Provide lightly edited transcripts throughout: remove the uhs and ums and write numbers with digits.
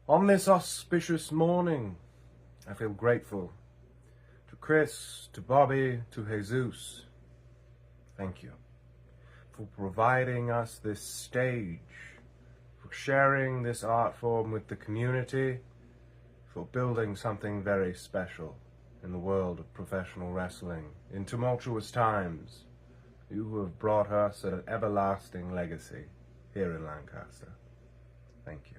On this auspicious morning, I feel grateful to Chris, to Bobby, to Jesus. Thank you for providing us this stage, for sharing this art form with the community, for building something very special in the world of professional wrestling. In tumultuous times, you have brought us an everlasting legacy here in Lancaster. Thank you.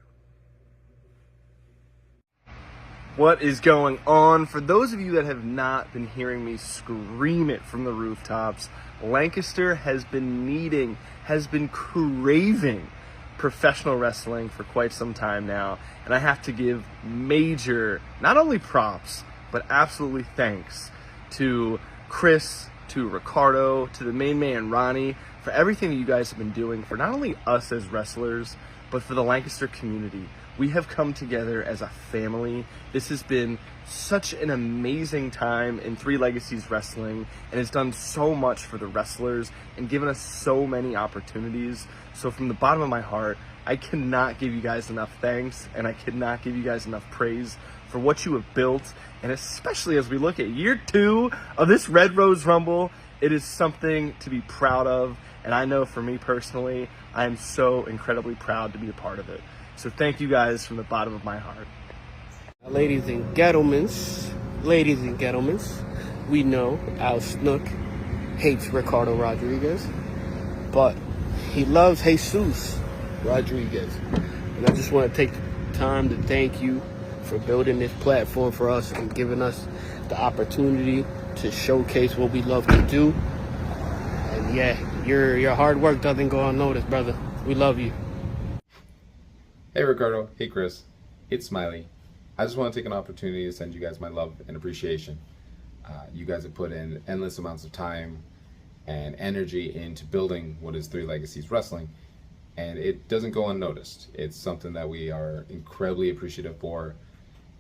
What is going on? For those of you that have not been hearing me scream it from the rooftops, Lancaster has been craving professional wrestling for quite some time now, and I have to give major, not only props, but absolutely thanks to Chris, to Ricardo, to the main man Ronnie, for everything that you guys have been doing for not only us as wrestlers, but for the Lancaster community. We have come together as a family. This has been such an amazing time in Three Legacies Wrestling, and it's done so much for the wrestlers and given us so many opportunities. So from the bottom of my heart, I cannot give you guys enough thanks, and I cannot give you guys enough praise for what you have built. And especially as we look at year 2 of this Red Rose Rumble, it is something to be proud of. And I know for me personally, I am so incredibly proud to be a part of it. So thank you guys from the bottom of my heart. Ladies and gentlemen, we know Al Snook hates Ricardo Rodriguez, but he loves Jesus Rodriguez. And I just want to take the time to thank you for building this platform for us and giving us the opportunity to showcase what we love to do. And yeah, your hard work doesn't go unnoticed, brother. We love you. Hey Ricardo, hey Chris, it's Smiley. I just want to take an opportunity to send you guys my love and appreciation. You guys have put in endless amounts of time and energy into building what is Three Legacies Wrestling, and it doesn't go unnoticed. It's something that we are incredibly appreciative for.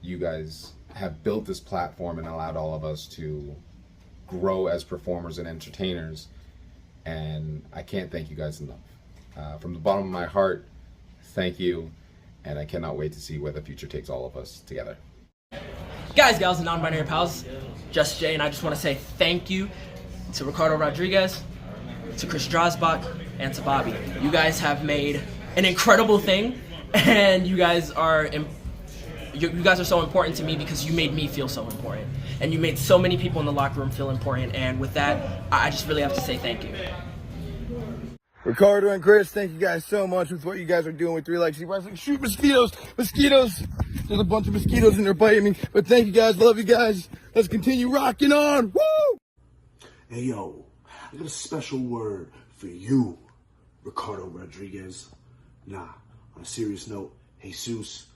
You guys have built this platform and allowed all of us to grow as performers and entertainers, and I can't thank you guys enough. From the bottom of my heart, thank you. And I cannot wait to see where the future takes all of us together. Guys, gals, and non-binary pals, Just Jay, and I just want to say thank you to Ricardo Rodriguez, to Chris Drosbach, and to Bobby. You guys have made an incredible thing, and you guys are so important to me because you made me feel so important, and you made so many people in the locker room feel important. And with that, I just really have to say thank you. Ricardo and Chris, thank you guys so much with what you guys are doing with Three Legacy Wrestling. Shoot, mosquitoes! There's a bunch of mosquitoes and they're biting me. But thank you guys, love you guys. Let's continue rocking on. Woo! Hey yo, I got a special word for you, Ricardo Rodriguez. Nah, on a serious note, Jesus,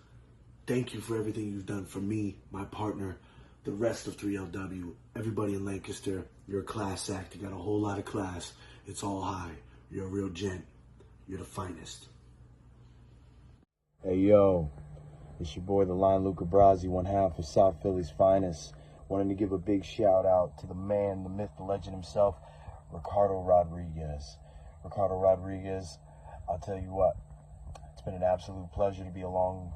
thank you for everything you've done for me, my partner, the rest of 3LW, everybody in Lancaster. You're a class act, you got a whole lot of class. It's all high. You're a real gent. You're the finest. Hey, yo. It's your boy, the Lion Luca Brasi, one half of South Philly's finest. Wanted to give a big shout out to the man, the myth, the legend himself, Ricardo Rodriguez. Ricardo Rodriguez, I'll tell you what, it's been an absolute pleasure to be along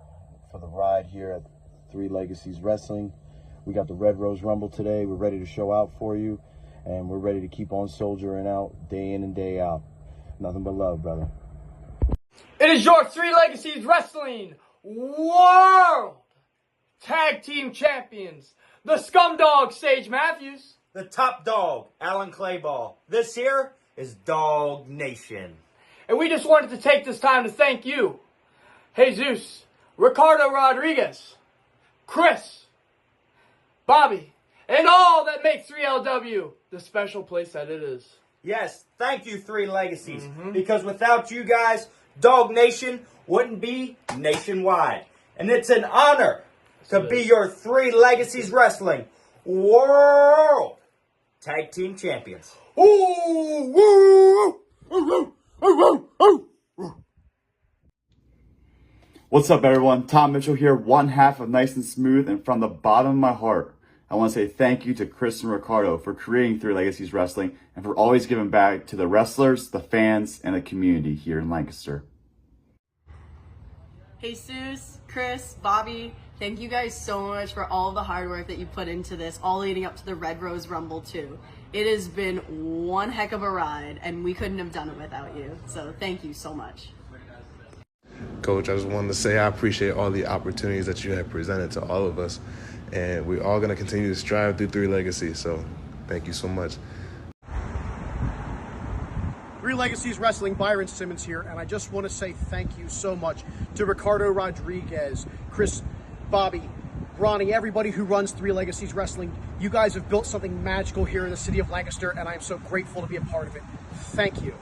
for the ride here at Three Legacies Wrestling. We got the Red Rose Rumble today. We're ready to show out for you, and we're ready to keep on soldiering out day in and day out. Nothing but love, brother. It is your Three Legacies Wrestling World Tag Team Champions, the Scumdog Sage Matthews, the Top Dog Alan Clayball. This here is Dog Nation. And we just wanted to take this time to thank you, Jesus, Ricardo Rodriguez, Chris, Bobby, and all that make 3LW the special place that it is. Yes, thank you, Three Legacies. Because without you guys, Dog Nation wouldn't be nationwide. And it's an honor to be your Three Legacies Wrestling World Tag Team Champions. What's up, everyone? Tom Mitchell here, one half of Nice and Smooth, and from the bottom of my heart, I want to say thank you to Chris and Ricardo for creating Three Legacies Wrestling and for always giving back to the wrestlers, the fans, and the community here in Lancaster. Jesus, Chris, Bobby, thank you guys so much for all the hard work that you put into this, all leading up to the Red Rose Rumble too. It has been one heck of a ride, and we couldn't have done it without you. So thank you so much. Coach, I just wanted to say I appreciate all the opportunities that you have presented to all of us, and we're all going to continue to strive through Three Legacies. So thank you so much. Three Legacies Wrestling, Byron Simmons here, and I just want to say thank you so much to Ricardo Rodriguez, Chris, Bobby, Ronnie, everybody who runs Three Legacies Wrestling. You guys have built something magical here in the city of Lancaster, and I am so grateful to be a part of it. Thank you.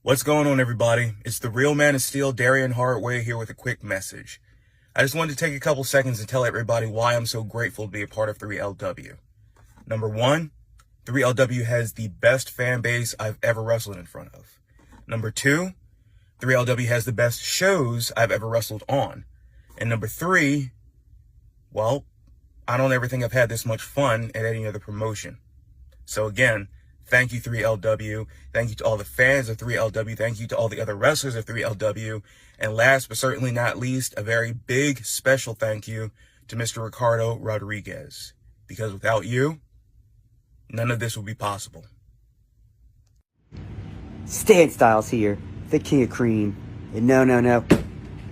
What's going on, everybody? It's the real man of steel, Darian Hartway, here with a quick message. I just wanted to take a couple seconds and tell everybody why I'm so grateful to be a part of 3LW. Number one, 3LW has the best fan base I've ever wrestled in front of. Number two, 3LW has the best shows I've ever wrestled on. And number three, well, I don't ever think I've had this much fun at any other promotion. So again, thank you 3LW. Thank you to all the fans of 3LW. Thank you to all the other wrestlers of 3LW. And last but certainly not least, a very big special thank you to Mr. Ricardo Rodriguez. Because without you, none of this would be possible. Stan Styles here, the king of cream. And no.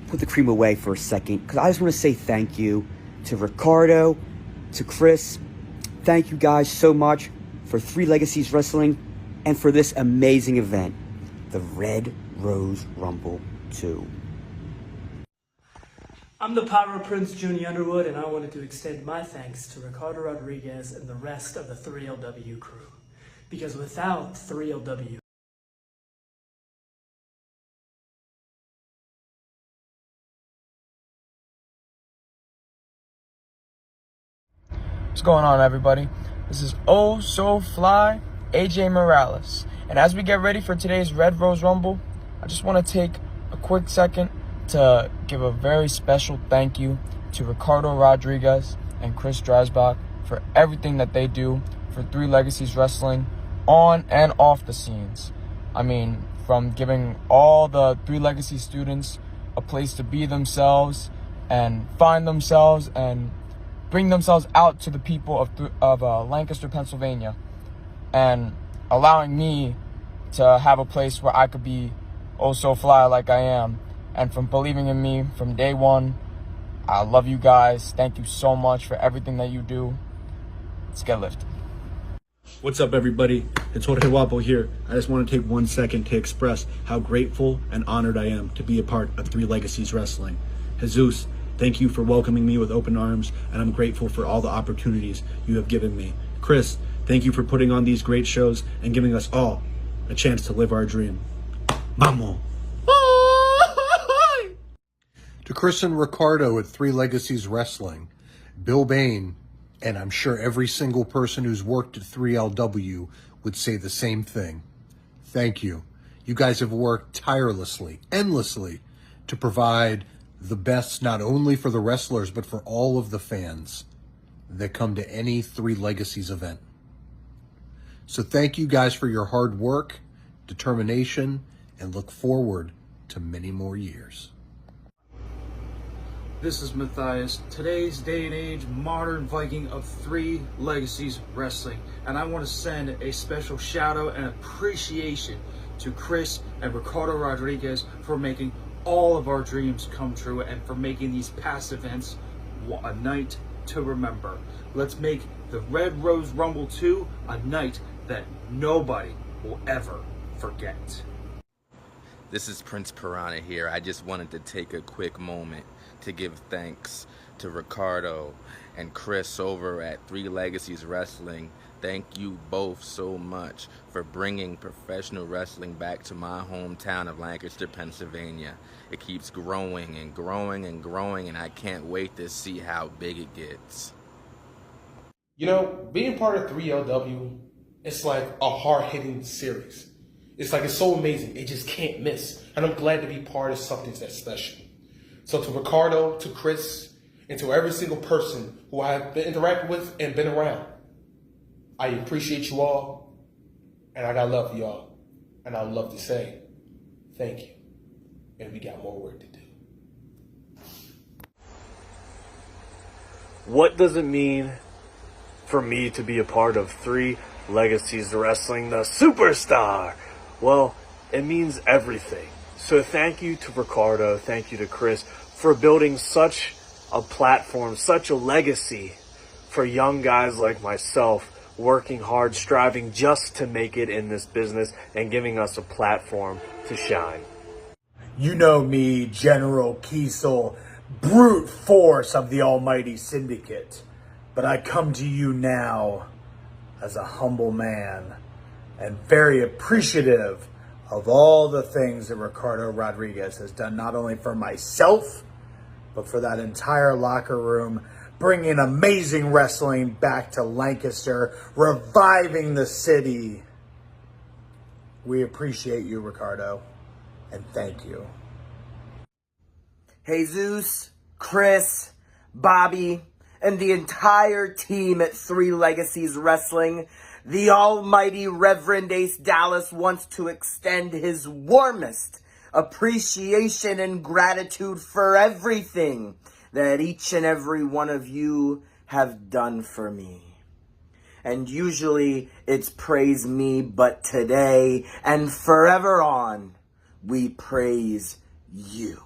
Put the cream away for a second, because I just want to say thank you to Ricardo, to Chris. Thank you guys so much for Three Legacies Wrestling and for this amazing event, the Red Rose Rumble 2. I'm the Pyro Prince, Junior Underwood, and I wanted to extend my thanks to Ricardo Rodriguez and the rest of the 3LW crew. Because without 3LW, What's going on, everybody? This is Oh So Fly, AJ Morales. And as we get ready for today's Red Rose Rumble, I just want to take a quick second to give a very special thank you to Ricardo Rodriguez and Chris Dreisbach for everything that they do for Three Legacies Wrestling on and off the scenes. I mean, from giving all the Three Legacy students a place to be themselves and find themselves and bring themselves out to the people of Lancaster, Pennsylvania, and allowing me to have a place where I could be oh so fly like I am. And from believing in me from day one, I love you guys. Thank you so much for everything that you do. Let's get lifted. What's up, everybody? It's Jorge Wapo here. I just want to take 1 second to express how grateful and honored I am to be a part of Three Legacies Wrestling. Jesus, thank you for welcoming me with open arms, and I'm grateful for all the opportunities you have given me. Chris, thank you for putting on these great shows and giving us all a chance to live our dream. Vamos! To Chris and Ricardo at Three Legacies Wrestling, Bill Bain, and I'm sure every single person who's worked at 3LW would say the same thing. Thank you. You guys have worked tirelessly, endlessly, to provide the best not only for the wrestlers, but for all of the fans that come to any Three Legacies event. So thank you guys for your hard work, determination, and look forward to many more years. This is Matthias, today's day and age modern Viking of Three Legacies Wrestling. And I want to send a special shout out and appreciation to Chris and Ricardo Rodriguez for making all of our dreams come true and for making these past events a night to remember. Let's make the Red Rose Rumble 2 a night that nobody will ever forget. This is Prince Piranha here. I just wanted to take a quick moment to give thanks to Ricardo and Chris over at Three Legacies Wrestling. Thank you both so much for bringing professional wrestling back to my hometown of Lancaster, Pennsylvania. It keeps growing and growing and growing, and I can't wait to see how big it gets. You know, being part of 3LW, it's like a hard-hitting series. It's like, it's so amazing. It just can't miss. And I'm glad to be part of something that's special. So to Ricardo, to Chris, and to every single person who I have been interacting with and been around, I appreciate you all, and I got love for y'all. And I'd love to say thank you. And we got more work to do. What does it mean for me to be a part of Three Legacies Wrestling, the superstar? Well, it means everything. So thank you to Ricardo, thank you to Chris for building such a platform, such a legacy for young guys like myself, working hard, striving just to make it in this business and giving us a platform to shine. You know me, General Kiesel, brute force of the almighty syndicate. But I come to you now as a humble man and very appreciative of all the things that Ricardo Rodriguez has done, not only for myself, but for that entire locker room, bringing amazing wrestling back to Lancaster, reviving the city. We appreciate you, Ricardo, and thank you. Jesus, Chris, Bobby, and the entire team at Three Legacies Wrestling, the almighty Reverend Ace Dallas wants to extend his warmest appreciation and gratitude for everything that each and every one of you have done for me. And usually it's praise me, but today and forever on, we praise you.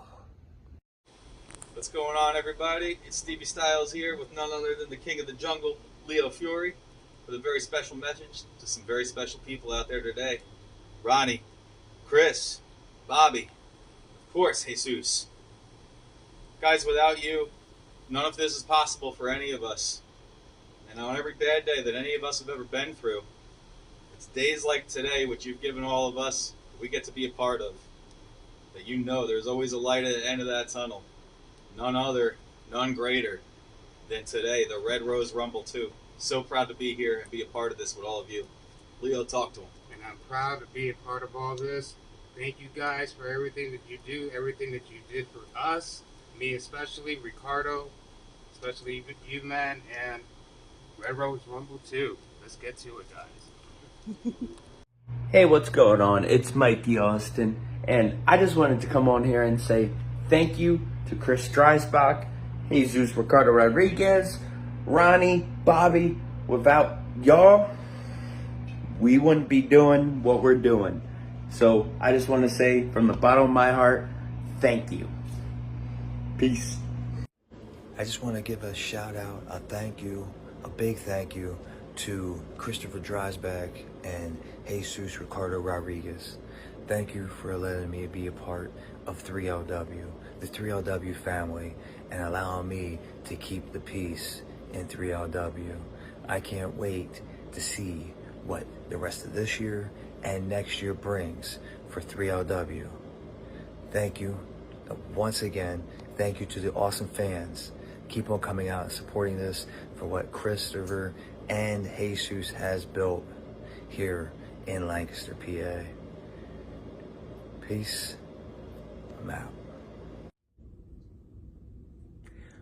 What's going on, everybody? It's Stevie Styles here with none other than the king of the jungle, Leo Fury, with a very special message to some very special people out there today. Ronnie, Chris, Bobby, of course, Jesus. Guys, without you, none of this is possible for any of us. And on every bad day that any of us have ever been through, it's days like today, which you've given all of us, we get to be a part of. That you know there's always a light at the end of that tunnel. None other, none greater than today, the Red Rose Rumble 2. So proud to be here and be a part of this with all of you. Leo, talk to him. And I'm proud to be a part of all this. Thank you guys for everything that you do, everything that you did for us, me especially, Ricardo, especially you, man, and Red Rose Rumble 2. Let's get to it, guys. Hey, what's going on? It's Mikey Austin, and I just wanted to come on here and say thank you to Chris Dreisbach, Jesus Ricardo Rodriguez, Ronnie, Bobby. Without y'all, we wouldn't be doing what we're doing. So I just want to say from the bottom of my heart, thank you. Peace. I just want to give a shout out, a thank you, a big thank you to Christopher Dreisbach and Jesus Ricardo Rodriguez. Thank you for letting me be a part of 3LW, the 3LW family, and allowing me to keep the peace in 3LW. I can't wait to see what the rest of this year and next year brings for 3LW. Thank you. Once again, thank you to the awesome fans. Keep on coming out and supporting this for what Christopher and Jesus has built here in Lancaster, PA. Peace. I'm out.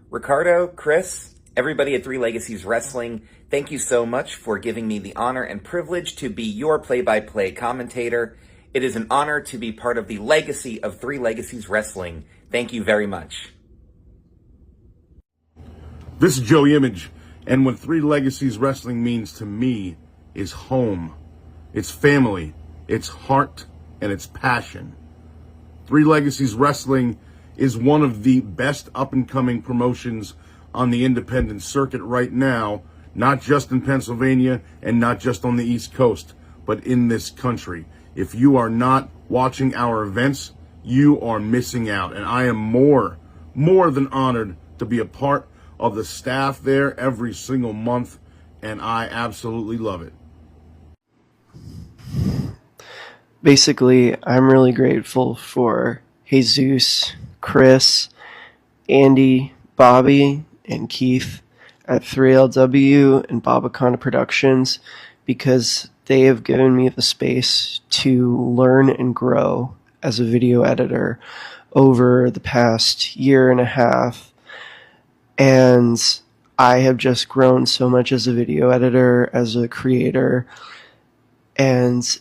Ricardo, Chris, everybody at Three Legacies Wrestling, thank you so much for giving me the honor and privilege to be your play-by-play commentator. It is an honor to be part of the legacy of Three Legacies Wrestling. Thank you very much. This is Joey Image, and what Three Legacies Wrestling means to me is home. It's family, it's heart, and it's passion. Three Legacies Wrestling is one of the best up-and-coming promotions on the independent circuit right now, not just in Pennsylvania and not just on the East Coast, but in this country. If you are not watching our events, you are missing out. And I am more than honored to be a part of the staff there every single month, and I absolutely love it. Basically, I'm really grateful for Jesus, Chris, Andy, Bobby, and Keith at 3LW and Babacana Productions because they have given me the space to learn and grow as a video editor over the past year and a half. And I have just grown so much as a video editor, as a creator, and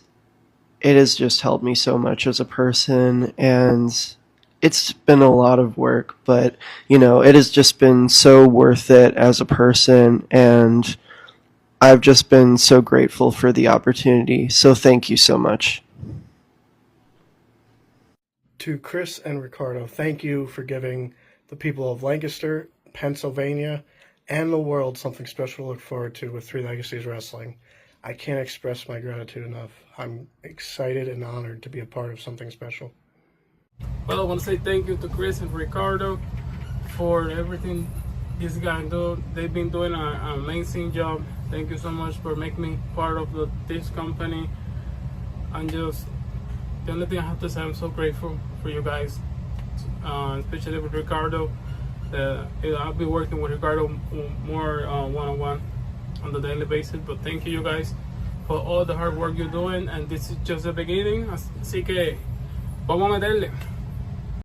it has just helped me so much as a person, and it's been a lot of work, but, you know, it has just been so worth it as a person, and I've just been so grateful for the opportunity. So thank you so much. To Chris and Ricardo, thank you for giving the people of Lancaster, Pennsylvania, and the world something special to look forward to with Three Legacies Wrestling. I can't express my gratitude enough. I'm excited and honored to be a part of something special. Well, I want to say thank you to Chris and Ricardo for everything these guys do. They've been doing an amazing job. Thank you so much for making me part of this company. And just, the only thing I have to say, I'm so grateful for you guys, especially with Ricardo. I'll be working with Ricardo more one-on-one on the daily basis. But thank you guys for all the hard work you're doing. And this is just the beginning. Así que vamos a meterle.